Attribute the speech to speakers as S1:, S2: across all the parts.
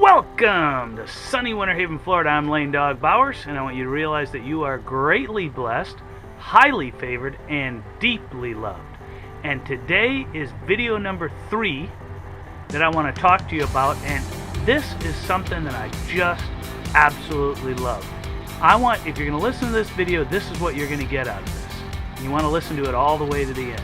S1: Welcome to sunny Winter Haven, Florida. I'm Lane Dawg Bowers, and I want you to realize that you are greatly blessed, highly favored, and deeply loved. And today is video number 3 that I want to talk to you about, and this is something that I just absolutely love. If you're going to listen to this video, this is what you're going to get out of this. And you want to listen to it all the way to the end,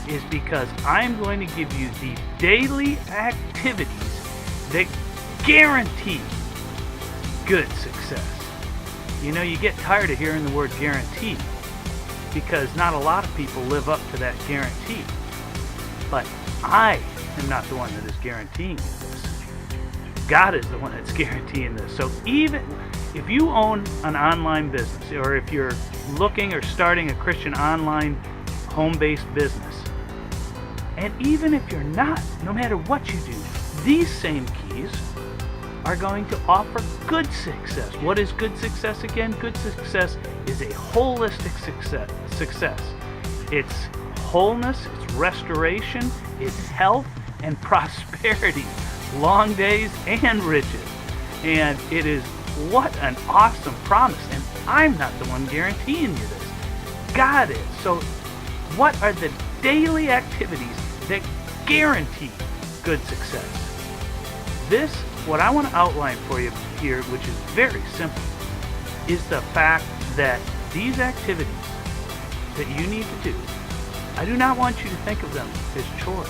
S1: is because I'm going to give you the daily activities that guarantee good success. You know, you get tired of hearing the word guarantee because not a lot of people live up to that guarantee. But I am not the one that is guaranteeing you this. God is the one that's guaranteeing this. So even if you own an online business, or if you're looking or starting a Christian online home-based business, and even if you're not, no matter what you do, these same keys are going to offer good success. What is good success again? Good success is a holistic success. It's wholeness, it's restoration, it's health and prosperity, long days and riches. And it is what an awesome promise. And I'm not the one guaranteeing you this. God is. So what are the daily activities that guarantee good success? What I want to outline for you here, which is very simple, is the fact that these activities that you need to do, I do not want you to think of them as chores.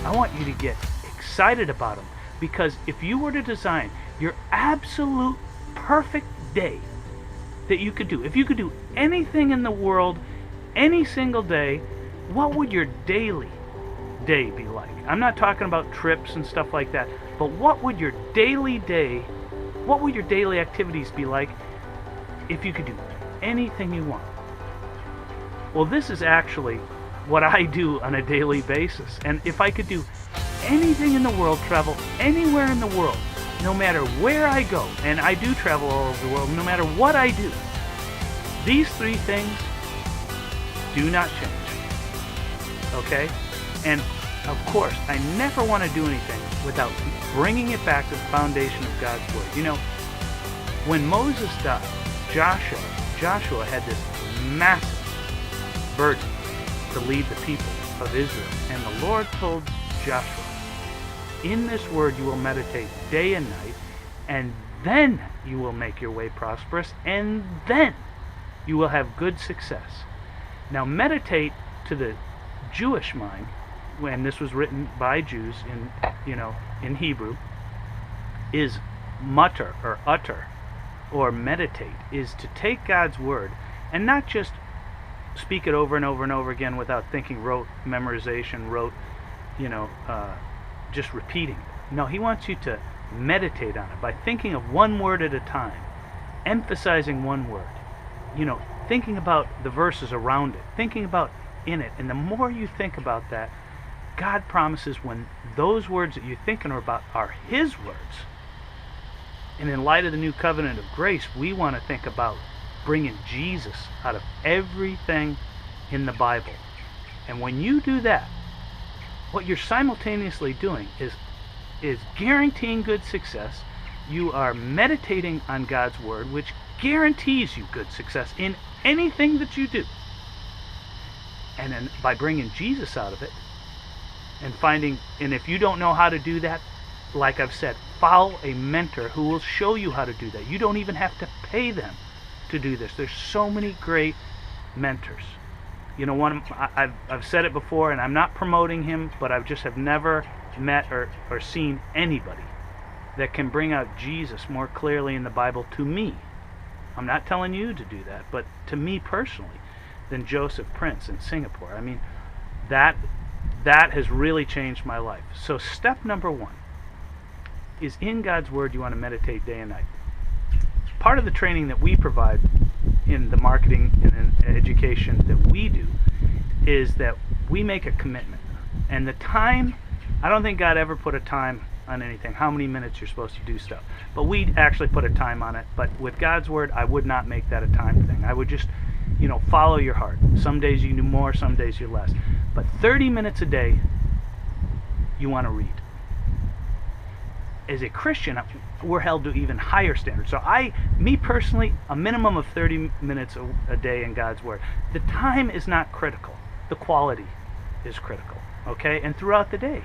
S1: I want you to get excited about them, because if you were to design your absolute perfect day that you could do, if you could do anything in the world, any single day, what would your daily day be like? I'm not talking about trips and stuff like that, but what would your daily activities be like if you could do anything you want? Well, this is actually what I do on a daily basis. And if I could do anything in the world, travel anywhere in the world, no matter where I go, and I do travel all over the world, no matter what I do, these 3 things do not change. Okay? And of course, I never want to do anything without bringing it back to the foundation of God's Word. You know, when Moses died, Joshua had this massive burden to lead the people of Israel. And the Lord told Joshua, in this word you will meditate day and night, and then you will make your way prosperous, and then you will have good success. Now, meditate to the Jewish mind, when this was written by Jews in Hebrew, is mutter or utter or meditate, is to take God's word and not just speak it over and over and over again without thinking, memorization, just repeating it. No, he wants you to meditate on it by thinking of one word at a time, emphasizing one word, thinking about the verses around it, thinking about in it. And the more you think about that, God promises when those words that you're thinking about are His words. And in light of the new covenant of grace, we want to think about bringing Jesus out of everything in the Bible. And when you do that, what you're simultaneously doing is guaranteeing good success. You are meditating on God's Word, which guarantees you good success in anything that you do. And then by bringing Jesus out of it, and if you don't know how to do that, like I've said, follow a mentor who will show you how to do that. You don't even have to pay them to do this. There's so many great mentors. I've said it before, and I'm not promoting him, but I just have never met or seen anybody that can bring out Jesus more clearly in the Bible to me. I'm not telling you to do that, but to me personally, than Joseph Prince in Singapore. I mean, that has really changed my life. So step number 1 is, in God's Word you want to meditate day and night. Part of the training that we provide in the marketing and education that we do is that we make a commitment. And the time, I don't think God ever put a time on anything, how many minutes you're supposed to do stuff. But we actually put a time on it. But with God's Word, I would not make that a time thing. I would just, follow your heart. Some days you do more, some days you less. But 30 minutes a day, you want to read. as a Christian, we're held to even higher standards. So me personally, a minimum of 30 minutes a day in God's Word. The time is not critical. The quality is critical, okay? And throughout the day,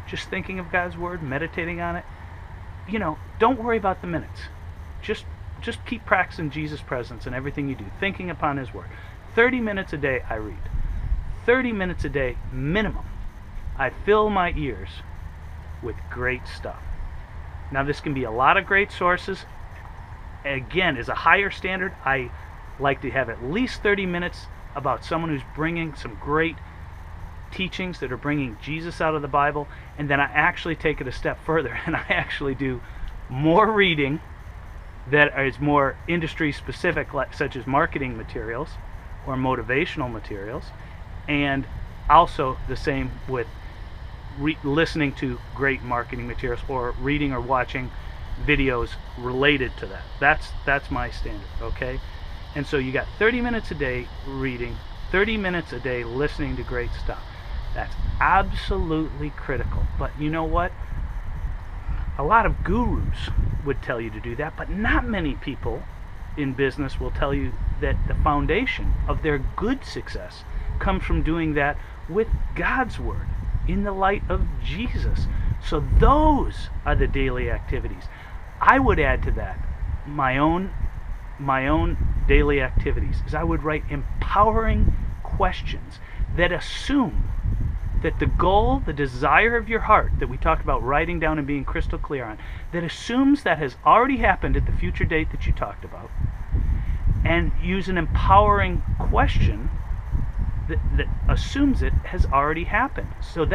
S1: just thinking of God's Word, meditating on it, don't worry about the minutes. Just keep practicing Jesus' presence in everything you do, thinking upon His Word. 30 minutes a day I read. 30 minutes a day minimum. I fill my ears with great stuff. Now this can be a lot of great sources. Again, as a higher standard, I like to have at least 30 minutes about someone who's bringing some great teachings that are bringing Jesus out of the Bible, and then I actually take it a step further and I actually do more reading that is more industry specific, such as marketing materials or motivational materials, and also the same with listening to great marketing materials or reading or watching videos related to that. That's my standard, okay? And so you got 30 minutes a day reading, 30 minutes a day listening to great stuff. That's absolutely critical. But you know what? A lot of gurus would tell you to do that, but not many people in business will tell you that the foundation of their good success comes from doing that with God's Word in the light of Jesus. So those are the daily activities. I would add to that my own daily activities is I would write empowering questions that assume that the goal, the desire of your heart that we talked about writing down and being crystal clear on, that assumes that has already happened at the future date that you talked about, and use an empowering question that assumes it has already happened. So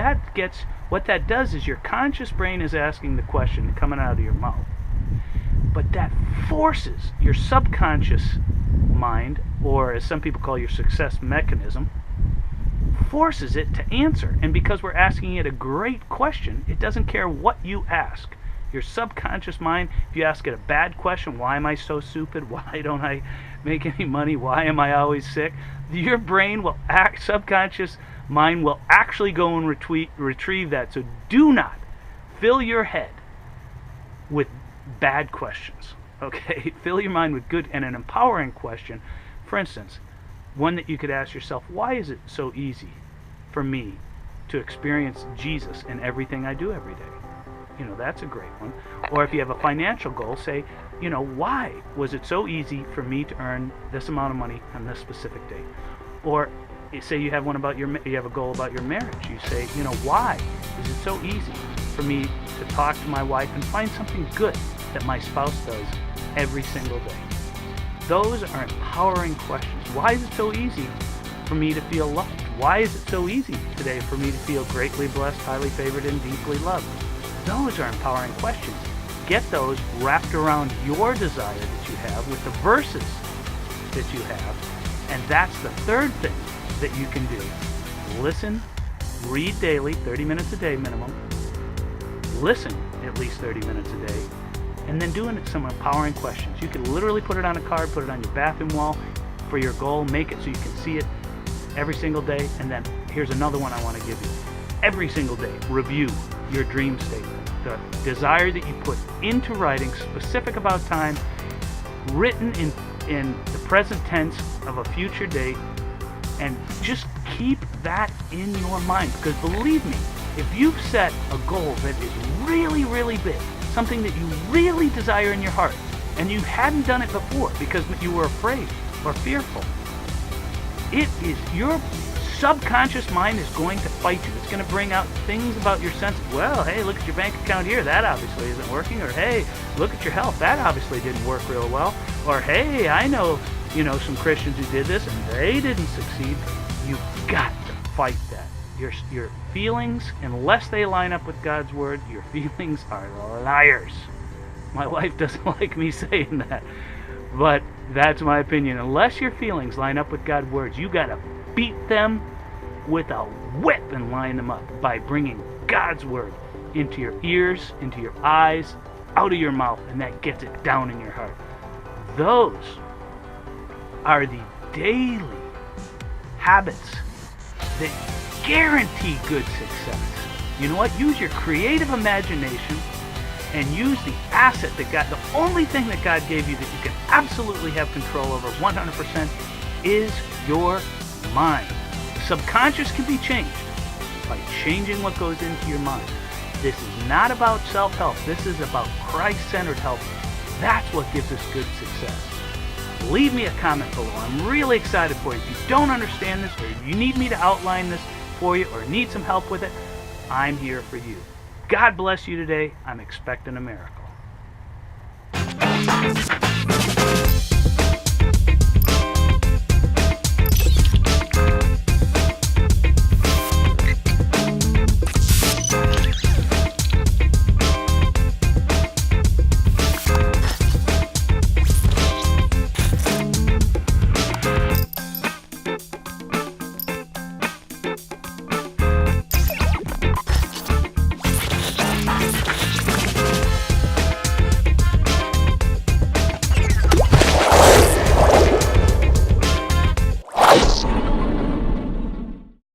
S1: what that does is your conscious brain is asking the question coming out of your mouth, but that forces your subconscious mind, or as some people call your success mechanism, forces it to answer. And because we're asking it a great question, it doesn't care what you ask. Your subconscious mind, if you ask it a bad question, why am I so stupid? Why don't I make any money? Why am I always sick? Your brain will subconscious mind will actually go and retrieve that. So do not fill your head with bad questions. Okay? Fill your mind with good and an empowering question. For instance, one that you could ask yourself, why is it so easy for me to experience Jesus in everything I do every day? That's a great one. Or if you have a financial goal, say, why was it so easy for me to earn this amount of money on this specific date? Or say you have a goal about your marriage. You say, why is it so easy for me to talk to my wife and find something good that my spouse does every single day? Those are empowering questions. Why is it so easy for me to feel loved? Why is it so easy today for me to feel greatly blessed, highly favored, and deeply loved? Those are empowering questions. Get those wrapped around your desire that you have with the verses that you have. And that's the third thing that you can do. Listen, read daily, 30 minutes a day minimum. Listen at least 30 minutes a day. And then doing some empowering questions. You can literally put it on a card, put it on your bathroom wall for your goal, make it so you can see it every single day. And then here's another one I want to give you. Every single day, review your dream statement. The desire that you put into writing, specific about time, written in the present tense of a future date, and just keep that in your mind. Because believe me, if you've set a goal that is really, really big, something that you really desire in your heart, and you hadn't done it before because you were afraid or fearful, it is your subconscious mind is going to fight you. It's going to bring out things about your senses. Well, hey, look at your bank account here. That obviously isn't working. Or, hey, look at your health. That obviously didn't work real well. Or, hey, I know, some Christians who did this and they didn't succeed. You've got to fight that. Your feelings, unless they line up with God's Word, your feelings are liars. My wife doesn't like me saying that, but that's my opinion. Unless your feelings line up with God's words, you got to beat them with a whip and line them up by bringing God's Word into your ears, into your eyes, out of your mouth, and that gets it down in your heart. Those are the daily habits that guarantee good success. You know what? Use your creative imagination and use the asset that God, the only thing that God gave you that you can absolutely have control over 100% is your mind. The subconscious can be changed by changing what goes into your mind. This is not about self-help. This is about Christ-centered help. That's what gives us good success. Leave me a comment below. I'm really excited for you. If you don't understand this, or you need me to outline this for you, or need some help with it, I'm here for you. God bless you today. I'm expecting a miracle.